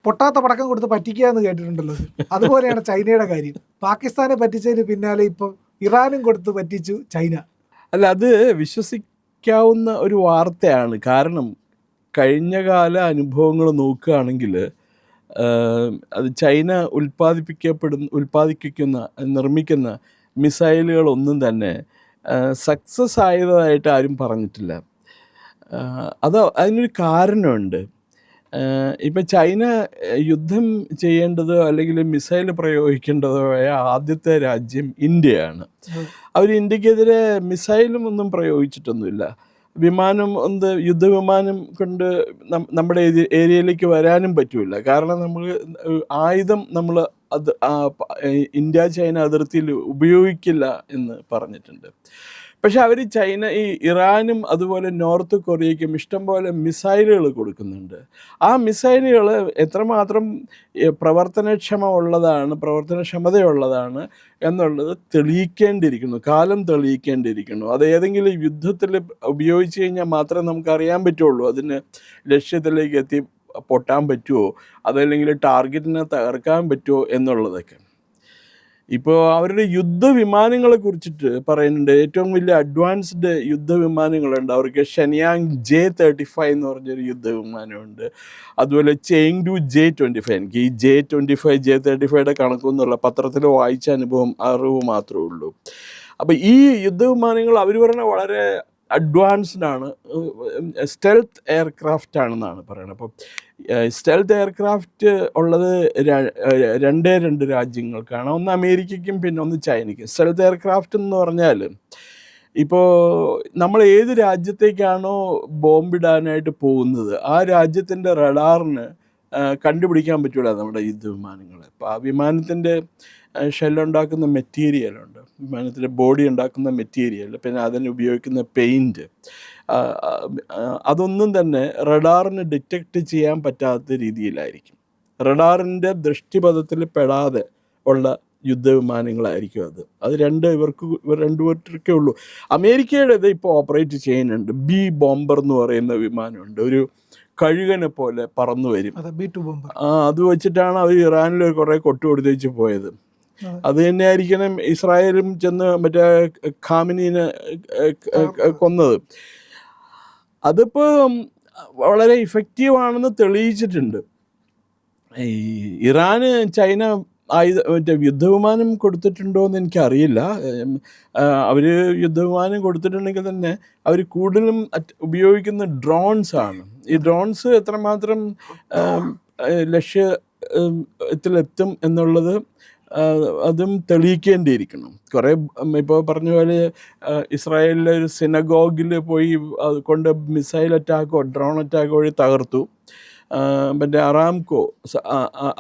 പൊട്ടാത്ത പടക്കം കൊടുത്ത് പറ്റിക്കുക എന്ന് കേട്ടിട്ടുണ്ടല്ലോ. അതുപോലെയാണ് ചൈനയുടെ കാര്യം. പാകിസ്ഥാനെ പറ്റിച്ചതിന് പിന്നാലെ ഇപ്പം ഇറാനും കൊടുത്ത് പറ്റിച്ചു ചൈന. അല്ല, അത് വിശ്വസിക്കാവുന്ന ഒരു വാർത്തയാണ്. കാരണം കഴിഞ്ഞകാല അനുഭവങ്ങൾ നോക്കുകയാണെങ്കിൽ അത് ചൈന നിർമ്മിക്കുന്ന മിസൈലുകളൊന്നും തന്നെ സക്സസ് ആയതായിട്ട് ആരും പറഞ്ഞിട്ടില്ല. അതിനൊരു കാരണമുണ്ട്. ഇപ്പം ചൈന യുദ്ധം ചെയ്യേണ്ടതോ അല്ലെങ്കിൽ മിസൈൽ പ്രയോഗിക്കേണ്ടതോ ആയ ആദ്യത്തെ രാജ്യം ഇന്ത്യയാണ്. അവർ ഇന്ത്യക്കെതിരെ മിസൈലും ഒന്നും പ്രയോഗിച്ചിട്ടൊന്നുമില്ല. യുദ്ധവിമാനം കൊണ്ട് നമ്മുടെ ഏരിയയിലേക്ക് വരാനും പറ്റില്ല. കാരണം നമ്മൾ ഇന്ത്യ ചൈന അതിർത്തിയിൽ ഉപയോഗിക്കില്ല എന്ന് പറഞ്ഞിട്ടുണ്ട്. പക്ഷെ അവർ ഇറാനും അതുപോലെ നോർത്ത് കൊറിയയ്ക്കും ഇഷ്ടംപോലെ മിസൈലുകൾ കൊടുക്കുന്നുണ്ട്. ആ മിസൈലുകൾ എത്രമാത്രം പ്രവർത്തനക്ഷമതയുള്ളതാണ് എന്നുള്ളത് കാലം തെളിയിക്കേണ്ടിയിരിക്കുന്നു. അത് ഏതെങ്കിലും യുദ്ധത്തിൽ ഉപയോഗിച്ച് കഴിഞ്ഞാൽ മാത്രമേ നമുക്കറിയാൻ പറ്റുള്ളൂ അതിന് ലക്ഷ്യത്തിലേക്ക് എത്തി പൊട്ടാൻ പറ്റുമോ, അതല്ലെങ്കിൽ ടാർഗറ്റിനെ തകർക്കാൻ പറ്റുമോ എന്നുള്ളതൊക്കെ. ഇപ്പോൾ അവരുടെ യുദ്ധവിമാനങ്ങളെ കുറിച്ചിട്ട് പറയുന്നുണ്ട്. ഏറ്റവും വലിയ അഡ്വാൻസ്ഡ് യുദ്ധവിമാനങ്ങളുണ്ട് അവർക്ക്. ഷെനിയാങ് J-35 എന്ന് പറഞ്ഞൊരു യുദ്ധവിമാനമുണ്ട്. അതുപോലെ ചെങ്ഡു J-25. എനിക്ക് ഈ J-25 J-35 കണക്കൊന്നുമില്ല, പത്രത്തിൽ വായിച്ച അറിവ് മാത്രമേ ഉള്ളൂ. അപ്പോൾ ഈ യുദ്ധവിമാനങ്ങൾ അവർ പറഞ്ഞ വളരെ അഡ്വാൻസ്ഡ് ആണ്, സ്റ്റെൽത്ത് എയർക്രാഫ്റ്റ് ആണെന്നാണ് പറയുന്നത്. അപ്പം സ്റ്റെൽത്ത് എയർക്രാഫ്റ്റ് ഉള്ളത് രണ്ട് രാജ്യങ്ങൾക്കാണ്. ഒന്ന് അമേരിക്കയ്ക്കും പിന്നെ ഒന്ന് ചൈനയ്ക്കും. സ്റ്റെൽത്ത് എയർക്രാഫ്റ്റ് എന്ന് പറഞ്ഞാൽ ഇപ്പോൾ നമ്മൾ ഏത് രാജ്യത്തേക്കാണോ ബോംബിടാനായിട്ട് പോകുന്നത് ആ രാജ്യത്തിൻ്റെ റഡാറിന് കണ്ടുപിടിക്കാൻ പറ്റില്ല നമ്മുടെ യുദ്ധവിമാനങ്ങളെ. അപ്പോൾ ആ വിമാനത്തിൻ്റെ ഷെല്ലുണ്ടാക്കുന്ന മെറ്റീരിയലുണ്ട്, വിമാനത്തിൻ്റെ ബോഡി ഉണ്ടാക്കുന്ന മെറ്റീരിയൽ, പിന്നെ അതിന് ഉപയോഗിക്കുന്ന പെയിൻറ്റ്, അതൊന്നും തന്നെ റഡാറിന് ഡിറ്റക്റ്റ് ചെയ്യാൻ പറ്റാത്ത രീതിയിലായിരിക്കും. റഡാറിൻ്റെ ദൃഷ്ടിപഥത്തിൽ പെടാതെ ഉള്ള യുദ്ധവിമാനങ്ങളായിരിക്കും അത്. രണ്ടുപേർക്കേ ഉള്ളൂ. അമേരിക്കയുടേത് ഇപ്പോൾ ഓപ്പറേറ്റ് ചെയ്യുന്നുണ്ട്. ബി ബോംബർ എന്ന് പറയുന്ന വിമാനമുണ്ട്. ഒരു കഴുകനെ പോലെ പറന്നു വരും. അത് വെച്ചിട്ടാണ് അവർ ഇറാനിൽ കുറേ കൊട്ടുകൊടുത്തേച്ച് പോയത്. അത് തന്നെ ആയിരിക്കണം ഇസ്രായേലും ചെന്ന് മറ്റേ ഖാമിനീനെ കൊന്നത്. അതിപ്പോൾ വളരെ ഇഫക്റ്റീവാണെന്ന് തെളിയിച്ചിട്ടുണ്ട്. ഈ ഇറാന് ചൈന യുദ്ധവിമാനം കൊടുത്തിട്ടുണ്ടോ എന്ന് എനിക്കറിയില്ല. അവർ യുദ്ധവിമാനം കൊടുത്തിട്ടുണ്ടെങ്കിൽ തന്നെ അവർ കൂടുതലും ഉപയോഗിക്കുന്ന ഡ്രോൺസാണ്. ഈ ഡ്രോൺസ് എത്രമാത്രം ലക്ഷ്യത്തിലെത്തും എന്നുള്ളത് അതും തെളിയിക്കേണ്ടിയിരിക്കണം. കുറേ ഇപ്പോൾ പറഞ്ഞ പോലെ ഇസ്രായേലിലെ ഒരു സിനഗോഗിൽ പോയി കൊണ്ട് മിസൈൽ അറ്റാക്കോ ഡ്രോൺ അറ്റാക്കോ വഴി തകർത്തു. മറ്റേ അറാംകോ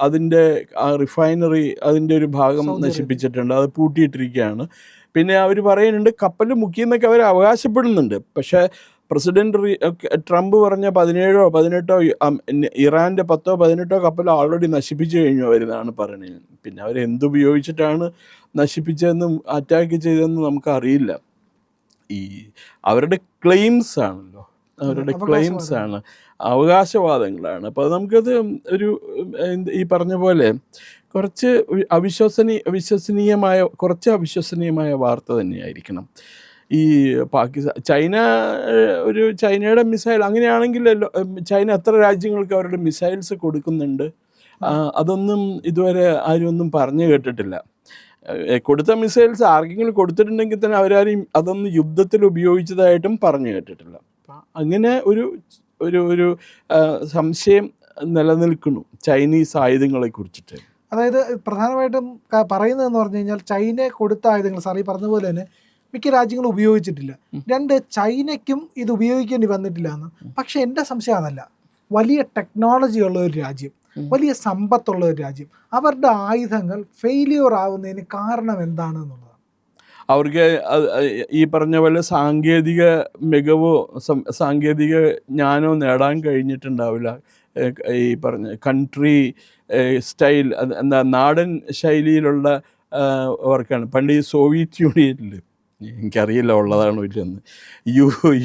അതിൻ്റെ റിഫൈനറി അതിൻ്റെ ഒരു ഭാഗം നശിപ്പിച്ചിട്ടുണ്ട്, അത് പൂട്ടിയിട്ടിരിക്കുകയാണ്. പിന്നെ അവർ പറയുന്നുണ്ട് കപ്പൽ മുക്കിയെന്നൊക്കെ അവർ അവകാശപ്പെടുന്നുണ്ട്. പക്ഷേ പ്രസിഡന്റ് ട്രംപ് പറഞ്ഞ 17 ഇറാൻ്റെ 10-18 കപ്പൽ ഓൾറെഡി നശിപ്പിച്ചു കഴിഞ്ഞു അവരെന്നാണ് പറയുന്നത്. പിന്നെ അവരെന്തുപയോഗിച്ചിട്ടാണ് നശിപ്പിച്ചതെന്നും അറ്റാക്ക് ചെയ്തതെന്നും നമുക്കറിയില്ല. അവരുടെ ക്ലെയിംസ് ആണല്ലോ, അവകാശവാദങ്ങളാണ്. അപ്പോൾ നമുക്കത് ഈ പറഞ്ഞ പോലെ കുറച്ച് അവിശ്വസനീയമായ വാർത്ത തന്നെയായിരിക്കണം. ഈ ചൈനയുടെ മിസൈൽ അങ്ങനെയാണെങ്കിലല്ലോ, ചൈന എത്ര രാജ്യങ്ങൾക്ക് അവരുടെ മിസൈൽസ് കൊടുക്കുന്നുണ്ട്? അതൊന്നും ഇതുവരെ ആരും ഒന്നും പറഞ്ഞു കേട്ടിട്ടില്ല. കൊടുത്ത മിസൈൽസ് ആർക്കെങ്കിലും കൊടുത്തിട്ടുണ്ടെങ്കിൽ തന്നെ അവരാരും അതൊന്നും യുദ്ധത്തിൽ ഉപയോഗിച്ചതായിട്ടും പറഞ്ഞു കേട്ടിട്ടില്ല. അങ്ങനെ ഒരു സംശയം നിലനിൽക്കുന്നു ചൈനീസ് ആയുധങ്ങളെ കുറിച്ചിട്ട്. അതായത് പ്രധാനമായിട്ടും പറയുന്നതെന്ന് പറഞ്ഞു കഴിഞ്ഞാൽ ചൈന കൊടുത്ത ആയുധങ്ങൾ സാർ ഈ പറഞ്ഞ പോലെ തന്നെ മിക്ക രാജ്യങ്ങളും ഉപയോഗിച്ചിട്ടില്ല. ചൈനയ്ക്കും ഇത് ഉപയോഗിക്കേണ്ടി വന്നിട്ടില്ല എന്ന്. പക്ഷെ എൻ്റെ സംശയം അതല്ല. വലിയ ടെക്നോളജി ഉള്ള ഒരു രാജ്യം, വലിയ സമ്പത്തുള്ള ഒരു രാജ്യം, അവരുടെ ആയുധങ്ങൾ ഫെയിലിയർ ആവുന്നതിന് കാരണം എന്താണെന്നുള്ളതാണ്. അവർക്ക് ഈ പറഞ്ഞ പോലെ സാങ്കേതിക മികവോ സാങ്കേതിക ജ്ഞാനമോ നേടാൻ കഴിഞ്ഞിട്ടുണ്ടാവില്ല. ഈ പറഞ്ഞ കൺട്രി സ്റ്റൈൽ, നാടൻ ശൈലിയിലുള്ള വർക്കാണ്. പണ്ട് ഈ സോവിയറ്റ് യൂണിയനിൽ, എനിക്കറിയില്ല ഉള്ളതാണോ ഇല്ലെന്ന്,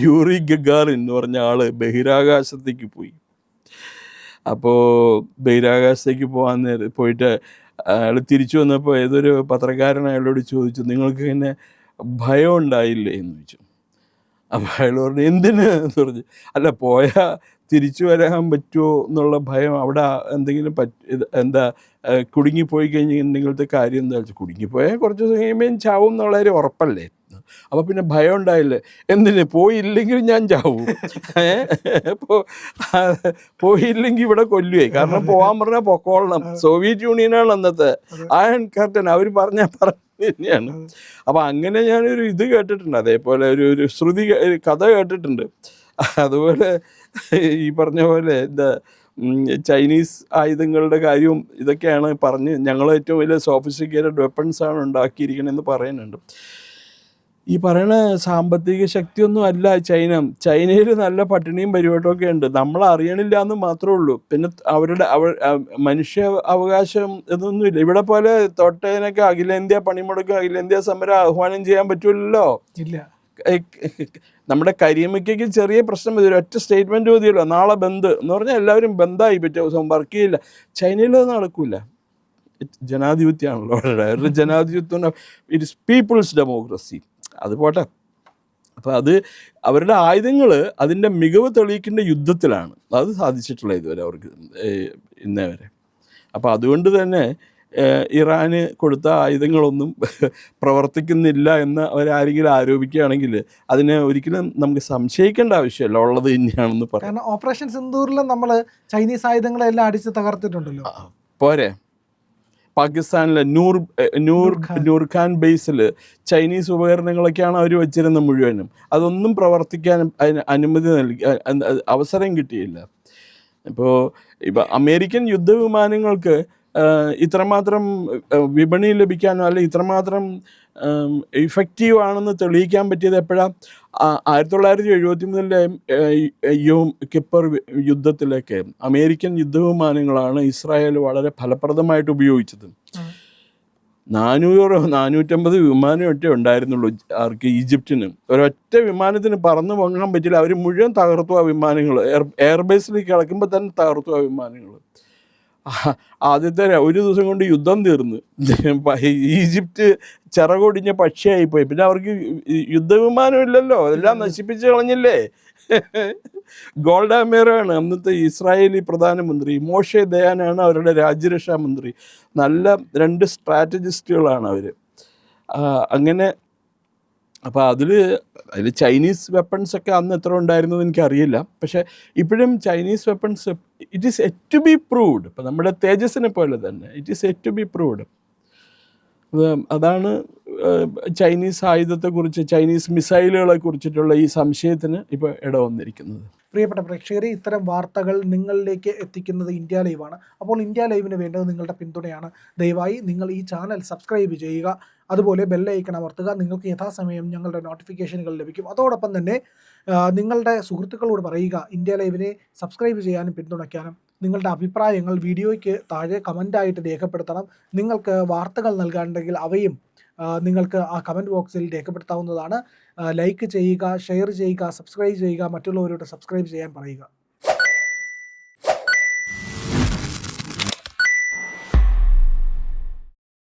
യൂറി ഗഗാറിൻ എന്ന് പറഞ്ഞ ആൾ ബഹിരാകാശത്തേക്ക് പോയി. അപ്പോൾ ബഹിരാകാശത്തേക്ക് പോയിട്ട് അയാൾ തിരിച്ചു വന്നപ്പോൾ ഏതൊരു പത്രക്കാരൻ അയാളോട് ചോദിച്ചു, നിങ്ങൾക്ക് ഇങ്ങനെ ഭയം ഉണ്ടായില്ലേ എന്ന് ചോദിച്ചു. അപ്പോൾ അയാൾ പറഞ്ഞു, എന്തിന് എന്ന് പറഞ്ഞു. അല്ല, പോയാൽ തിരിച്ചു വരാൻ പറ്റുമോ എന്നുള്ള ഭയം, അവിടെ എന്തെങ്കിലും കുടുങ്ങിപ്പോയി കഴിഞ്ഞിട്ടുണ്ടെങ്കിലത്തെ കാര്യം എന്താ വെച്ചാൽ, കുടുങ്ങിപ്പോയാൽ കുറച്ച് ദിവസം കഴിയുമ്പോൾ ചാവും എന്നുള്ളൊരു ഉറപ്പല്ലേ. അപ്പോൾ പിന്നെ ഭയം ഉണ്ടായില്ലേ. എന്തിന്, പോയില്ലെങ്കിൽ ഞാൻ ചാവും. അപ്പോൾ പോയില്ലെങ്കിൽ ഇവിടെ കൊല്ലുവേ, കാരണം പോകാൻ പറഞ്ഞാൽ പൊക്കോളണം. സോവിയറ്റ് യൂണിയനാണ് അന്നത്തെ അയൺ കർട്ടൻ, അവർ പറഞ്ഞാൽ തന്നെയാണ്. അപ്പം അങ്ങനെ ഞാനൊരു ഇത് കേട്ടിട്ടുണ്ട്, അതേപോലെ ഒരു ശ്രുതി കഥ കേട്ടിട്ടുണ്ട്. അതുപോലെ ഈ പറഞ്ഞ പോലെ ചൈനീസ് ആയുധങ്ങളുടെ കാര്യവും ഇതൊക്കെയാണ് പറഞ്ഞ്, ഞങ്ങൾ ഏറ്റവും വലിയ സോഫിസ്റ്റിക്കേറ്റഡ് വെപ്പൺസാണ് ഉണ്ടാക്കിയിരിക്കണമെന്ന് പറയുന്നുണ്ട്. ഈ പറയുന്ന സാമ്പത്തിക ശക്തിയൊന്നും അല്ല ചൈനയിൽ നല്ല പട്ടിണിയും പരിപാടിയൊക്കെ ഉണ്ട്, നമ്മൾ അറിയണില്ല എന്ന് മാത്രമേ ഉള്ളൂ. പിന്നെ മനുഷ്യ അവകാശം ഇതൊന്നുമില്ല. ഇവിടെ പോലെ തൊട്ടതിനൊക്കെ അഖിലേന്ത്യാ പണിമുടക്കും അഖിലേന്ത്യാ സമരം ആഹ്വാനം ചെയ്യാൻ പറ്റുമല്ലോ. ഇല്ല, നമ്മുടെ കരിയമ്മയ്ക്ക് ചെറിയ പ്രശ്നം മതി, ഒറ്റ സ്റ്റേറ്റ്മെൻറ്റ് മതിയല്ലോ, നാളെ ബന്ദ് എന്ന് പറഞ്ഞാൽ എല്ലാവരും ബന്ധായി, പിറ്റേ ദിവസം വർക്ക് ചെയ്യില്ല. ചൈനയിൽ അത് നടക്കില്ല. ജനാധിപത്യമാണല്ലോ അവരുടെ ജനാധിപത്യം, ഇറ്റ്സ് പീപ്പിൾസ് ഡെമോക്രസി. അത് പോട്ടെ. അപ്പോൾ അവരുടെ ആയുധങ്ങൾ അതിൻ്റെ മികവ് തെളിയിക്കേണ്ട യുദ്ധത്തിലാണ് അത് സാധിച്ചിട്ടുള്ളത് ഇതുവരെ അവർക്ക്, ഇന്നേ വരെ. അപ്പോൾ അതുകൊണ്ട് തന്നെ ഇറാന് കൊടുത്ത ആയുധങ്ങളൊന്നും പ്രവർത്തിക്കുന്നില്ല എന്ന് അവരാരെങ്കിലും ആരോപിക്കുകയാണെങ്കിൽ അതിനെ ഒരിക്കലും നമുക്ക് സംശയിക്കേണ്ട ആവശ്യമില്ല, ഉള്ളത് തന്നെയാണെന്ന് പറയാം. കാരണം ഓപ്പറേഷൻ സിന്ദൂറിലും നമ്മൾ ചൈനീസ് ആയുധങ്ങളെല്ലാം അടിച്ച് തകർത്തിട്ടുണ്ടല്ലോ. പോരെ, പാകിസ്ഥാനിലെ നൂർഖാൻ ബേസിൽ ചൈനീസ് ഉപകരണങ്ങളൊക്കെയാണ് അവർ വെച്ചിരുന്നത് മുഴുവനും. അതൊന്നും പ്രവർത്തിക്കാൻ അതിന് അനുമതി അവസരം കിട്ടിയില്ല. ഇപ്പോൾ അമേരിക്കൻ യുദ്ധവിമാനങ്ങൾക്ക് ഇത്രമാത്രം വിപണി ലഭിക്കാനോ അല്ലെങ്കിൽ ഇത്രമാത്രം ഇഫക്റ്റീവ് ആണെന്ന് തെളിയിക്കാൻ പറ്റിയത് എപ്പോഴാണ്? 1973 യോം കിപ്പർ യുദ്ധത്തിലേക്ക് അമേരിക്കൻ യുദ്ധവിമാനങ്ങളാണ് ഇസ്രായേൽ വളരെ ഫലപ്രദമായിട്ട് ഉപയോഗിച്ചത്. 400-450 വിമാനമൊക്കെ ഉണ്ടായിരുന്നുള്ളൂ അവർക്ക്, ഈജിപ്തിന്. ഒരൊറ്റ വിമാനത്തിന് പറന്ന് പൊങ്ങാൻ പറ്റില്ല, അവർ മുഴുവൻ തകർത്തു ആ വിമാനങ്ങൾ. എയർബേസിലേക്ക് കിടക്കുമ്പോൾ തന്നെ തകർത്തു ആ വിമാനങ്ങൾ. ആദ്യത്തെ ഒരു ദിവസം കൊണ്ട് യുദ്ധം തീർന്നു. ഈജിപ്റ്റ് ചിറകൊടിഞ്ഞ പക്ഷിയായിപ്പോയി. പിന്നെ അവർക്ക് യുദ്ധവിമാനം ഇല്ലല്ലോ, അതെല്ലാം നശിപ്പിച്ച് കളഞ്ഞില്ലേ. ഗോൾഡ മേറാണ് അന്നത്തെ ഇസ്രായേലി പ്രധാനമന്ത്രി, മോഷെ ദയാനാണ് അവരുടെ രാജ്യരക്ഷാ മന്ത്രി. നല്ല 2 സ്ട്രാറ്റജിസ്റ്റുകളാണ് അവർ. അങ്ങനെ അപ്പോൾ അതിൽ ചൈനീസ് വെപ്പൺസൊക്കെ അന്ന് എത്ര ഉണ്ടായിരുന്നത് എനിക്കറിയില്ല. പക്ഷേ ഇപ്പോഴും Chinese weapons it is yet to be proved. ഇപ്പോൾ നമ്മുടെ തേജസ്സിനെ പോലെ തന്നെ it is yet to be proved. അതാണ് ചൈനീസ് ആയുധത്തെക്കുറിച്ച്, ചൈനീസ് മിസൈലുകളെ കുറിച്ചിട്ടുള്ള ഈ സംശയത്തിന് ഇപ്പോൾ ഇടവന്നിരിക്കുന്നത്. പ്രിയപ്പെട്ട പ്രേക്ഷകരെ, ഇത്തരം വാർത്തകൾ നിങ്ങളിലേക്ക് എത്തിക്കുന്നത് ഇന്ത്യ ലൈവാണ്. അപ്പോൾ ഇന്ത്യ ലൈവിന് വേണ്ടത് നിങ്ങളുടെ പിന്തുണയാണ്. ദയവായി നിങ്ങൾ ഈ ചാനൽ സബ്സ്ക്രൈബ് ചെയ്യുക, അതുപോലെ ബെല്ലൈക്കൺ അമർത്തുക. നിങ്ങൾക്ക് യഥാസമയം ഞങ്ങളുടെ നോട്ടിഫിക്കേഷനുകൾ ലഭിക്കും. അതോടൊപ്പം തന്നെ നിങ്ങളുടെ സുഹൃത്തുക്കളോട് പറയുക ഇന്ത്യ ലൈവിനെ സബ്സ്ക്രൈബ് ചെയ്യാനും പിന്തുണയ്ക്കാനും. നിങ്ങളുടെ അഭിപ്രായങ്ങൾ വീഡിയോയ്ക്ക് താഴെ കമൻ്റായിട്ട് രേഖപ്പെടുത്തണം. നിങ്ങൾക്ക് വാർത്തകൾ നൽകാനുണ്ടെങ്കിൽ അവയും നിങ്ങൾക്ക് ആ കമൻറ്റ് ബോക്സിൽ രേഖപ്പെടുത്താവുന്നതാണ്. ലൈക്ക് ചെയ്യുക, ഷെയർ ചെയ്യുക, സബ്സ്ക്രൈബ് ചെയ്യുക, മറ്റുള്ളവരോട് സബ്സ്ക്രൈബ് ചെയ്യാൻ പറയുക.